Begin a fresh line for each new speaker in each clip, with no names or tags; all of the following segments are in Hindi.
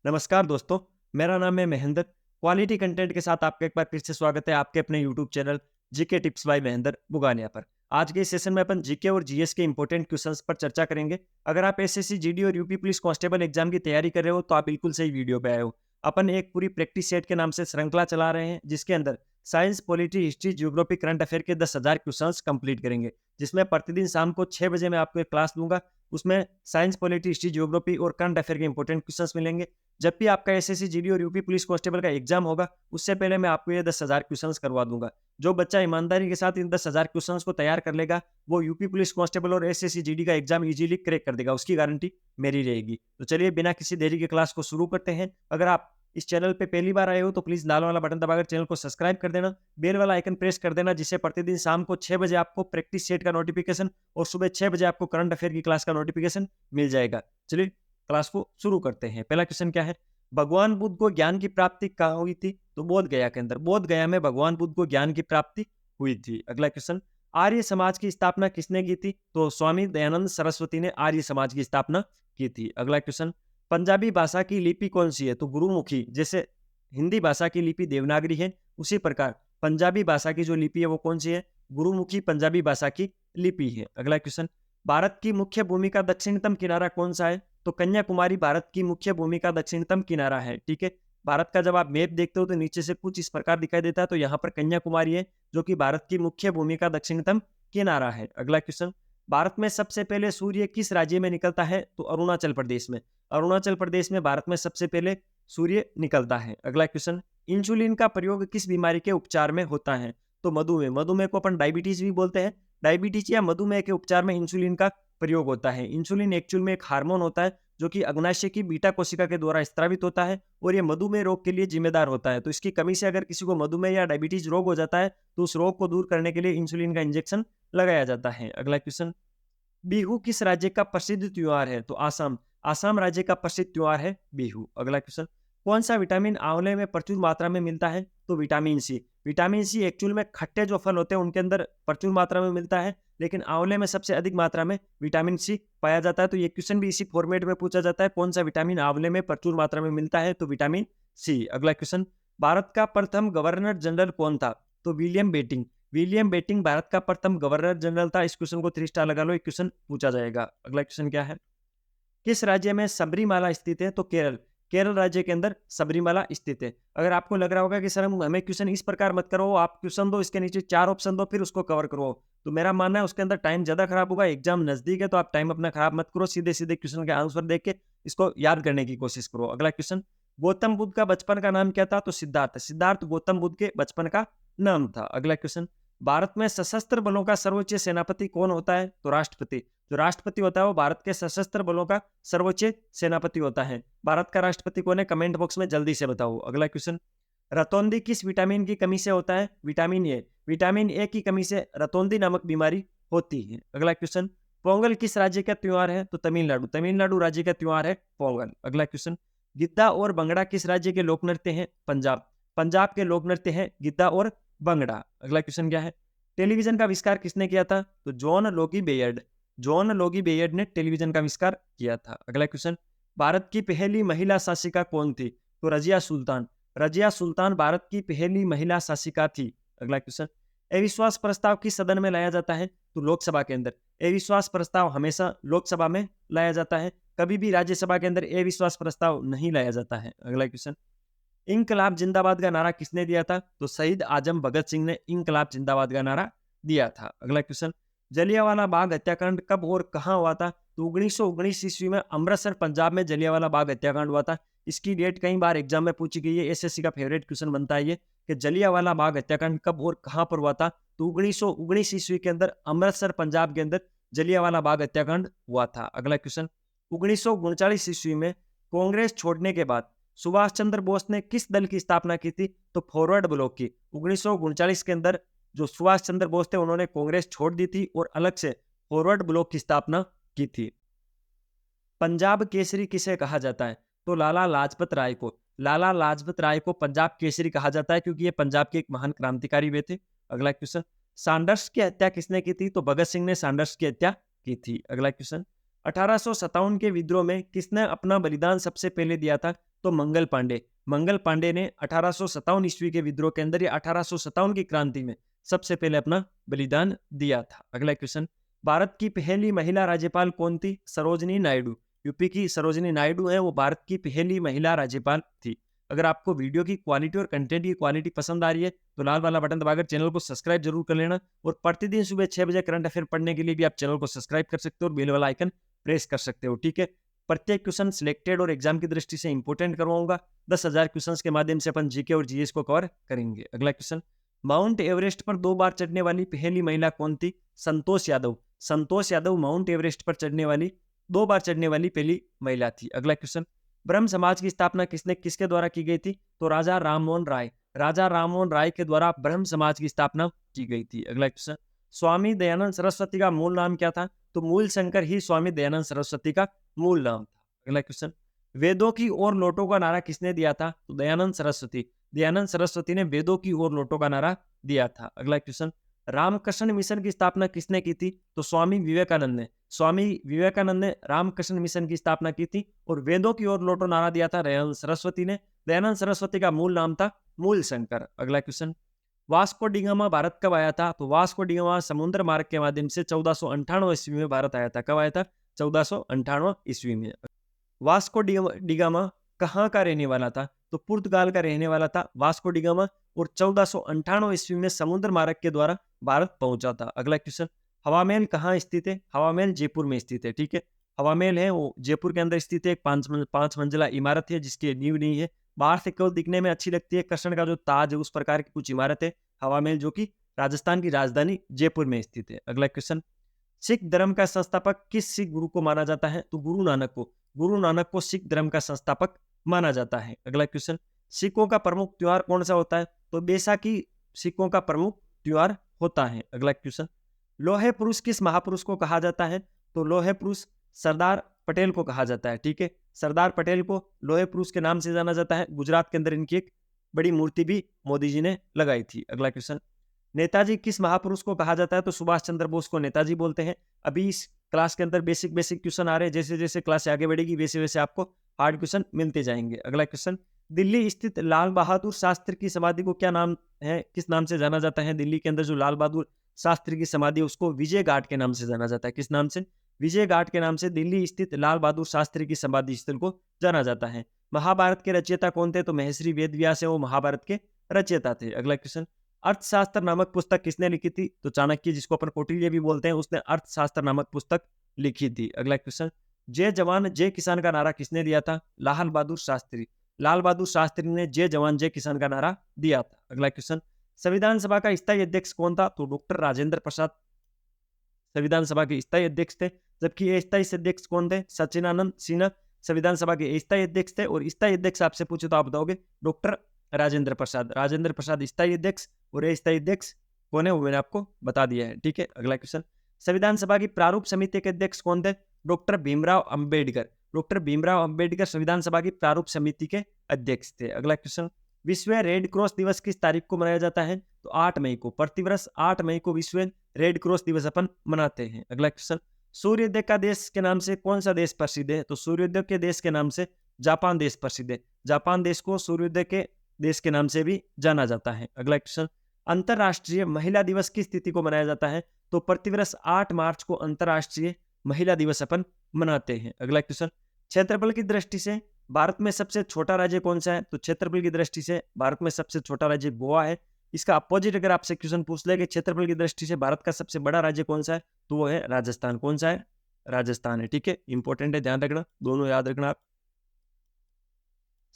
नमस्कार दोस्तों, मेरा नाम है महेंद्र। क्वालिटी कंटेंट के साथ आपका एक बार फिर से स्वागत है आपके अपने YouTube channel GK tips by Mahendra Buganiya पर। आज के इस सेशन में अपन जीके और जीएस के इंपॉर्टेंट क्वेश्चंस पर चर्चा करेंगे। अगर आप एसएससी जीडी और यूपी पुलिस कांस्टेबल एग्जाम की तैयारी कर रहे हो तो आप बिल्कुल सही वीडियो पे आए हो। अपन एक पूरी प्रैक्टिस सेट के नाम से श्रृंखला चला रहे हैं जिसके अंदर science, polity, history, geography, current affair के 10,000 क्वेश्चंस कंप्लीट करेंगे, जिसमें प्रतिदिन शाम को 6 बजे मैं आपको एक क्लास दूंगा। उसमें साइंस, पॉलिटी, हिस्ट्री, ज्योग्राफी और करंट अफेयर के इंपॉर्टेंट क्वेश्चंस मिलेंगे। जब भी आपका एसएससी जीडी और यूपी पुलिस कांस्टेबल का एग्जाम होगा, उससे पहले मैं आपको ये 10,000 क्वेश्चंस करवा दूंगा। जो बच्चा ईमानदारी के साथ इन 10,000 क्वेश्चंस को तैयार कर लेगा, वो यूपी पुलिस कांस्टेबल और एसएससी जीडी का एग्जाम इजीली क्रैक कर देगा, उसकी गारंटी मेरी रहेगी। तो चलिए बिना किसी देरी के क्लास को शुरू करते हैं। अगर आप इस चैनल पे पहली बार आए हो तो प्लीज लाल वाला बटन दबाकर चैनल को सब्सक्राइब कर देना, बेल वाला आइकन प्रेस कर देना, जिससे प्रतिदिन शाम को 6 बजे आपको प्रैक्टिस सेट का नोटिफिकेशन और सुबह 6 बजे आपको करंट अफेयर की क्लास का नोटिफिकेशन मिल जाएगा। चलिए क्लास को शुरू करते हैं। पहला क्वेश्चन क्या है? भगवान बुद्ध को ज्ञान की प्राप्ति कहाँ हुई थी? तो बोध गया के अंदर। बोध गया में भगवान बुद्ध को ज्ञान की प्राप्ति हुई थी। अगला क्वेश्चन, आर्य समाज की स्थापना किसने की थी? तो स्वामी दयानंद सरस्वती ने आर्य समाज की स्थापना की थी। अगला क्वेश्चन, पंजाबी भाषा की लिपि कौन सी है? तो गुरुमुखी। जैसे हिंदी भाषा की लिपि देवनागरी है, उसी प्रकार पंजाबी भाषा की जो लिपि है वो कौन सी है? गुरुमुखी पंजाबी भाषा की लिपि है। अगला क्वेश्चन, भारत की मुख्य भूमि का दक्षिणतम किनारा कौन सा है? तो कन्याकुमारी भारत की मुख्य भूमि का दक्षिणतम किनारा है। ठीक है, भारत का जब आप मैप देखते हो तो नीचे से कुछ इस प्रकार दिखाई देता है, तो यहाँ पर कन्याकुमारी है जो कि भारत की मुख्य भूमि का दक्षिणतम किनारा है। अगला क्वेश्चन, भारत में सबसे पहले सूर्य किस राज्य में निकलता है? तो अरुणाचल प्रदेश में। अरुणाचल प्रदेश में भारत में सबसे पहले सूर्य निकलता है। अगला क्वेश्चन, इंसुलिन का प्रयोग किस बीमारी के उपचार में होता है? तो मधुमेह। मधुमेह को अपन डायबिटीज भी बोलते हैं। डायबिटीज या मधुमेह के उपचार में इंसुलिन का प्रयोग होता है। इंसुलिन एक्चुअल में एक हार्मोन होता है जो कि अग्नाशय की बीटा कोशिका के द्वारा स्त्रावित होता है और ये मधुमेह रोग के लिए जिम्मेदार होता है। तो इसकी कमी से अगर किसी को मधुमेह या डायबिटीज रोग हो जाता है तो उस रोग को दूर करने के लिए इंसुलिन का इंजेक्शन लगाया जाता है। अगला क्वेश्चन, बिहू किस राज्य का प्रसिद्ध त्योहार है? तो आसाम। आसाम राज्य का प्रसिद्ध त्योहार है बिहू। अगला क्वेश्चन, कौन सा विटामिन आंवले में प्रचुर मात्रा में मिलता है? तो vitamin C. Vitamin C actual में खट्टे जो फल होते हैं उनके अंदर प्रचुर मात्रा में मिलता है, लेकिन आंवले में सबसे अधिक मात्रा में विटामिन सी पाया जाता है। तो ये क्वेश्चन भी इसी फॉर्मेट में पूछा जाता है, कौन सा विटामिन आंवले में प्रचुर मात्रा में मिलता है? तो विटामिन सी। अगला क्वेश्चन, भारत का प्रथम गवर्नर जनरल कौन था? तो William Bentinck. William Bentinck Bharat का प्रथम गवर्नर जनरल था। इस क्वेश्चन को 3 स्टार लगा लो, एक क्वेश्चन पूछा जाएगा। अगला क्वेश्चन क्या है? किस राज्य में सबरीमाला स्थित है? तो केरल। केरल राज्य के अंदर सबरीमाला स्थित है। अगर आपको लग रहा होगा कि सर हमें क्वेश्चन इस प्रकार मत करो, आप क्वेश्चन दो, इसके नीचे 4 ऑप्शन दो, फिर उसको कवर करो, तो मेरा मानना है उसके अंदर टाइम ज्यादा खराब होगा। एग्जाम नजदीक है तो आप टाइम अपना खराब मत करो, सीधे सीधे क्वेश्चन के आंसर देख के इसको याद करने की कोशिश करो। अगला क्वेश्चन, गौतम बुद्ध का बचपन का नाम क्या था? तो सिद्धार्थ। सिद्धार्थ गौतम बुद्ध के बचपन का नाम था। अगला क्वेश्चन, भारत में सशस्त्र बलों का सर्वोच्च सेनापति कौन होता है? तो राष्ट्रपति। जो राष्ट्रपति होता है वो भारत के सशस्त्र बलों का सर्वोच्च सेनापति होता है। भारत का राष्ट्रपति कौन है? कमेंट बॉक्स में जल्दी से बताओ। अगला क्वेश्चन, रतौंधी किस विटामिन की कमी से होता है? Vitamin A. विटामिन ए की कमी से रतौंधी नामक बीमारी होती है। अगला क्वेश्चन, पोंगल किस राज्य का त्योहार है? तो तमिलनाडु। तमिलनाडु राज्य का त्योहार है पोंगल। अगला क्वेश्चन, गिद्दा और भंगड़ा किस राज्य के लोक नृत्य हैं? पंजाब। पंजाब के लोक नृत्य हैं गिद्दा और भंगड़ा। अगला क्वेश्चन क्या है? टेलीविजन का आविष्कार किसने किया था? तो John Logie Baird. John Logie Baird ने टेलीविजन का आविष्कार किया था। अगला क्वेश्चन, भारत की पहली महिला शासिका कौन थी? तो रजिया सुल्तान। रजिया सुल्तान भारत की पहली महिला शासिका थी। अगला क्वेश्चन, अविश्वास प्रस्ताव किस सदन में लाया जाता है? तो लोकसभा के अंदर। अविश्वास प्रस्ताव हमेशा लोकसभा में लाया जाता है, कभी भी राज्यसभा के अंदर अविश्वास प्रस्ताव नहीं लाया जाता है। अगला क्वेश्चन, इंकलाब जिंदाबाद का नारा किसने दिया था? तो शहीद आजम भगत सिंह ने इंकलाब जिंदाबाद का नारा दिया था। अगला क्वेश्चन, जलियांवाला बाग हत्याकांड कब और कहां हुआ था? तो 1919 ईस्वी में अमृतसर पंजाब में जलियांवाला बाग हत्याकांड हुआ था। इसकी डेट कई बार एग्जाम में पूछी गई है, एसएससी का फेवरेट क्वेश्चन बनता है ये कि जलियांवाला बाग हत्याकांड कब और कहां पर हुआ था? तो 1919 ईस्वी के अंदर अमृतसर पंजाब के अंदर जलियांवाला बाग हत्याकांड हुआ था। अगला क्वेश्चन, 1939 ईस्वी में कांग्रेस छोड़ने के बाद सुभाष चंद्र बोस ने किस दल की स्थापना की थी? तो फॉरवर्ड ब्लॉक की। 1939 के अंदर जो सुभाष चंद्र बोस थे उन्होंने कांग्रेस छोड़ दी थी और अलग से फॉरवर्ड ब्लॉक की स्थापना की थी। पंजाब केसरी किसे कहा जाता है? तो लाला लाजपत राय को। लाला लाजपत राय को पंजाब केसरी कहा जाता है क्योंकि ये पंजाब के एक महान क्रांतिकारी हुए थे। अगला क्वेश्चन, सैंडर्स की हत्या किसने की थी? तो भगत सिंह ने सैंडर्स की हत्या की थी। अगला क्वेश्चन, 1857 के विद्रोह में किसने अपना बलिदान सबसे पहले दिया था? तो मंगल पांडे। मंगल पांडे ने 1857 ईस्वी के विद्रोह के अंदर या 1857 की क्रांति में सबसे पहले अपना बलिदान दिया था। अगला क्वेश्चन, भारत की पहली महिला राज्यपाल कौन थी? सरोजिनी नायडू। यूपी की सरोजिनी नायडू है, वो भारत की पहली महिला राज्यपाल थी। अगर आपको वीडियो की क्वालिटी और कंटेंट की क्वालिटी पसंद आ रही है तो लाल वाला बटन दबाकर चैनल को सब्सक्राइब जरूर कर लेना, और प्रतिदिन सुबह 6 बजे करंट अफेयर पढ़ने के लिए भी आप चैनल को सब्सक्राइब कर सकते हो और बेल वाला आइकन प्रेस कर सकते हो। ठीक है, प्रत्येक क्वेश्चन सिलेक्टेड और एग्जाम की दृष्टि से इंपोर्टेंट करवाऊंगा। 10,000 क्वेश्चन के माध्यम से अपन जीके और जीएस को कवर करेंगे। अगला क्वेश्चन, माउंट एवरेस्ट पर 2 बार चढ़ने वाली पहली महिला कौन थी? संतोष यादव। संतोष यादव माउंट एवरेस्ट पर चढ़ने वाली 2 बार चढ़ने वाली पहली महिला थी। अगला क्वेश्चन, ब्रह्म समाज की स्थापना किसके द्वारा की गई थी? तो राजा राममोहन राय। राजा राममोहन राय के द्वारा ब्रह्म समाज की स्थापना की गई थी। अगला क्वेश्चन, स्वामी दयानंद सरस्वती का मूल नाम क्या था? तो मूल शंकर ही स्वामी दयानंद सरस्वती का मूल नाम था। अगला क्वेश्चन, वेदों की ओर लौटो का नारा किसने दिया था? तो दयानंद सरस्वती। दयानंद सरस्वती ने वेदों की ओर लौटो का नारा दिया था। अगला क्वेश्चन, रामकृष्ण मिशन की स्थापना किसने की थी? तो स्वामी विवेकानंद ने। स्वामी विवेकानंद ने रामकृष्ण मिशन की स्थापना की थी, और वेदों की ओर लौटो नारा दिया था दयानंद सरस्वती ने। दयानंद सरस्वती का मूल नाम था मूल शंकर। अगला क्वेश्चन, वास्को डिगामा भारत कब आया था? तो वास्को डिगामा समुद्र मार्ग के माध्यम से 1498 ईस्वी में भारत आया था। कब आया था? 1498 ईस्वी में। वास्को डिगामा कहाँ का रहने वाला था? तो पुर्तगाल का रहने वाला था वास्को डिगामा, और 1498 ईस्वी में समुद्र मार्ग के द्वारा भारत पहुंचा था। अगला क्वेश्चन, हवा महल कहाँ स्थित है? हवा महल जयपुर में स्थित है। ठीक है, हवा महल है वो जयपुर के अंदर स्थित है। एक 5 मंजिला इमारत है जिसकी नींव नहीं है। बाहर से केवल दिखने में अच्छी लगती है, कृष्ण का जो ताज है उस प्रकार की कुछ इमारत है हवा महल, जो कि राजस्थान की राजधानी जयपुर में स्थित है। अगला क्वेश्चन, सिख धर्म का संस्थापक किस सिख गुरु को माना जाता है? तो गुरु नानक को। गुरु नानक को सिख धर्म का संस्थापक माना जाता है। अगला क्वेश्चन, सिखों का प्रमुख त्योहार कौन सा होता है? तो बैसाखी सिखों का प्रमुख त्योहार होता है। अगला क्वेश्चन, लोहे पुरुष किस महापुरुष को कहा जाता है? तो लोहे पुरुष सरदार पटेल को कहा जाता है। ठीक है, सरदार पटेल को लोहे पुरुष के नाम से जाना जाता है। गुजरात के अंदर इनकी एक बड़ी मूर्ति भी मोदी जी ने लगाई थी। अगला क्वेश्चन, नेताजी किस महापुरुष को कहा जाता है? तो सुभाष चंद्र बोस को नेताजी बोलते हैं। अभी इस क्लास के अंदर बेसिक क्वेश्चन आ रहे हैं, जैसे जैसे क्लास आगे बढ़ेगी वैसे वैसे आपको हार्ड क्वेश्चन मिलते जाएंगे। अगला क्वेश्चन, दिल्ली स्थित लाल बहादुर शास्त्री की समाधि को क्या नाम है, किस नाम से जाना जाता है? दिल्ली के अंदर जो लाल बहादुर शास्त्री की समाधि है उसको विजय घाट के नाम से जाना जाता है। किस नाम से? विजय घाट के नाम से दिल्ली स्थित लाल बहादुर शास्त्री की समाधि स्थल को जाना जाता है। महाभारत के रचयिता कौन थे? तो महर्षि वेदव्यास है, वो महाभारत के रचयिता थे। अगला क्वेश्चन, अर्थशास्त्र नामक पुस्तक किसने लिखी थी? तो चाणक्य, जिसको अपन कौटिल्य भी बोलते हैं, उसने अर्थशास्त्र नामक पुस्तक लिखी थी। अगला क्वेश्चन, जय जवान जय किसान का नारा किसने दिया था? लाल बहादुर शास्त्री। लाल बहादुर शास्त्री ने जय जवान जय किसान का नारा दिया था। अगला क्वेश्चन, संविधान सभा का स्थायी अध्यक्ष कौन था? तो डॉक्टर राजेंद्र प्रसाद संविधान सभा के स्थायी अध्यक्ष थे। जबकि अस्थायी अध्यक्ष कौन थे? सच्चिदानंद सिन्हा संविधान सभा के स्थायी अध्यक्ष थे, और स्थायी अध्यक्ष आपसे पूछे तो आप बताओगे डॉक्टर राजेंद्र प्रसाद। राजेंद्र प्रसाद स्थायी अध्यक्ष, और अस्थायी अध्यक्ष कौन है वो मैंने आपको बता दिया है। ठीक है, अगला क्वेश्चन, संविधान सभा की प्रारूप समिति के अध्यक्ष कौन थे? डॉक्टर भीमराव अंबेडकर। डॉक्टर भीमराव अंबेडकर संविधान सभा की प्रारूप समिति के अध्यक्ष थे। अगला क्वेश्चन, विश्व रेड क्रॉस दिवस किस तारीख को मनाया जाता है? तो 8 मई को। प्रतिवर्ष 8 मई को विश्व रेड क्रॉस दिवस अपन मनाते हैं। अगला क्वेश्चन, सूर्योदय का देश के नाम से कौन सा देश प्रसिद्ध है? तो सूर्योदय के देश के नाम से जापान देश प्रसिद्ध है। जापान देश को सूर्योदय के देश के नाम से भी जाना जाता है। अगला क्वेश्चन, अंतरराष्ट्रीय महिला दिवस किस तिथि को मनाया जाता है? तो प्रतिवर्ष 8 मार्च को अंतरराष्ट्रीय महिला दिवस अपन मनाते हैं। अगला क्वेश्चन, क्षेत्रफल की दृष्टि से भारत में सबसे छोटा राज्य कौन सा है? तो क्षेत्रफल की दृष्टि से भारत में सबसे छोटा राज्य गोवा है। इसका अपोजिट अगर आपसे क्वेश्चन पूछ ले कि क्षेत्रफल की दृष्टि से भारत का सबसे बड़ा राज्य कौन सा है, तो वो है राजस्थान। कौन सा है? राजस्थान है। ठीक है, इंपॉर्टेंट है, ध्यान रखना, दोनों याद रखना आप।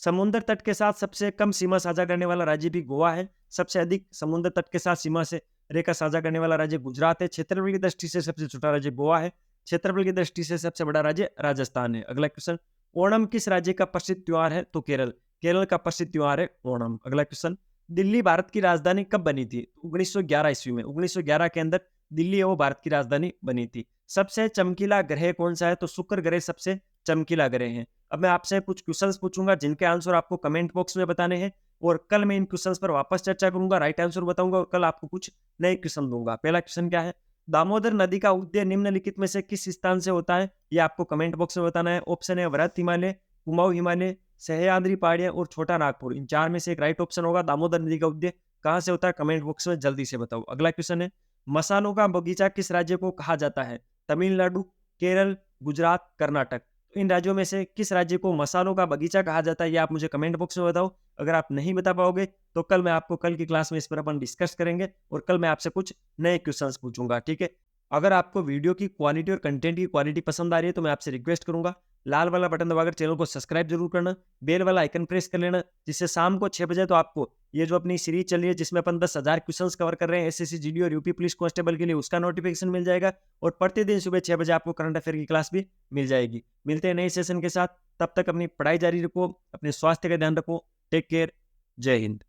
समुद्र तट के साथ सबसे कम सीमा साझा करने वाला राज्य भी गोवा है। सबसे अधिक समुद्र तट के साथ सीमा से रेखा साझा करने वाला राज्य गुजरात है। क्षेत्रफल की दृष्टि से सबसे छोटा राज्य गोवा है। क्षेत्रफल की दृष्टि से सबसे बड़ा राज्य राजस्थान है। अगला क्वेश्चन, ओणम किस राज्य का प्रसिद्ध त्योहार है? तो केरल। केरल का प्रसिद्ध त्योहार है ओणम। अगला क्वेश्चन, दिल्ली भारत की राजधानी कब बनी थी? 1911 ईस्वी में। 1911 के अंदर दिल्ली है वो भारत की राजधानी बनी थी। सबसे चमकीला ग्रह कौन सा है? तो शुक्र ग्रह सबसे चमकीला ग्रह है। अब मैं आपसे कुछ क्वेश्चंस पूछूंगा जिनके आंसर आपको कमेंट बॉक्स में बताने हैं, और कल मैं इन क्वेश्चंस पर वापस चर्चा करूंगा, राइट आंसर बताऊंगा, और कल आपको कुछ नए क्वेश्चन दूंगा। पहला क्वेश्चन क्या है? दामोदर नदी का उद्गम निम्नलिखित में से किस स्थान से होता है? ये आपको कमेंट बॉक्स में बताना है। ऑप्शन है वृहत हिमालय, कुमाऊं हिमालय, सह्याद्री पहाड़ियां और छोटा नागपुर। इन चार में से एक राइट ऑप्शन होगा। दामोदर नदी का उद्गम कहाँ से होता है? कमेंट बॉक्स में जल्दी से बताओ। अगला क्वेश्चन है, मसालों का बगीचा किस राज्य को कहा जाता है? तमिलनाडु, केरल, गुजरात, कर्नाटक। तो इन राज्यों में से किस राज्य को मसालों का बगीचा कहा जाता है? ये आप मुझे कमेंट बॉक्स में बताओ। अगर आप नहीं बता पाओगे तो कल मैं आपको कल की क्लास में इस पर अपन डिस्कस करेंगे और कल मैं आपसे कुछ नए क्वेश्चंस पूछूंगा, ठीक है। अगर आपको वीडियो की क्वालिटी और कंटेंट की क्वालिटी पसंद आ रही है तो मैं आपसे रिक्वेस्ट करूंगा, लाल वाला बटन दबाकर चैनल को सब्सक्राइब जरूर करना, बेल वाला आइकन प्रेस कर लेना, जिससे शाम को 6 बजे तो आपको ये जो अपनी सीरीज चल रही है जिसमें अपन 10,000 क्वेश्चंस कवर कर रहे हैं एसएससी जीडी और यूपी पुलिस कांस्टेबल के लिए, उसका नोटिफिकेशन मिल जाएगा। और प्रतिदिन सुबह 6 बजे आपको करंट अफेयर की क्लास भी मिल जाएगी। मिलते हैं नए सेशन के साथ, तब तक अपनी पढ़ाई जारी रखो, अपने स्वास्थ्य का ध्यान रखो। टेक केयर, जय हिंद।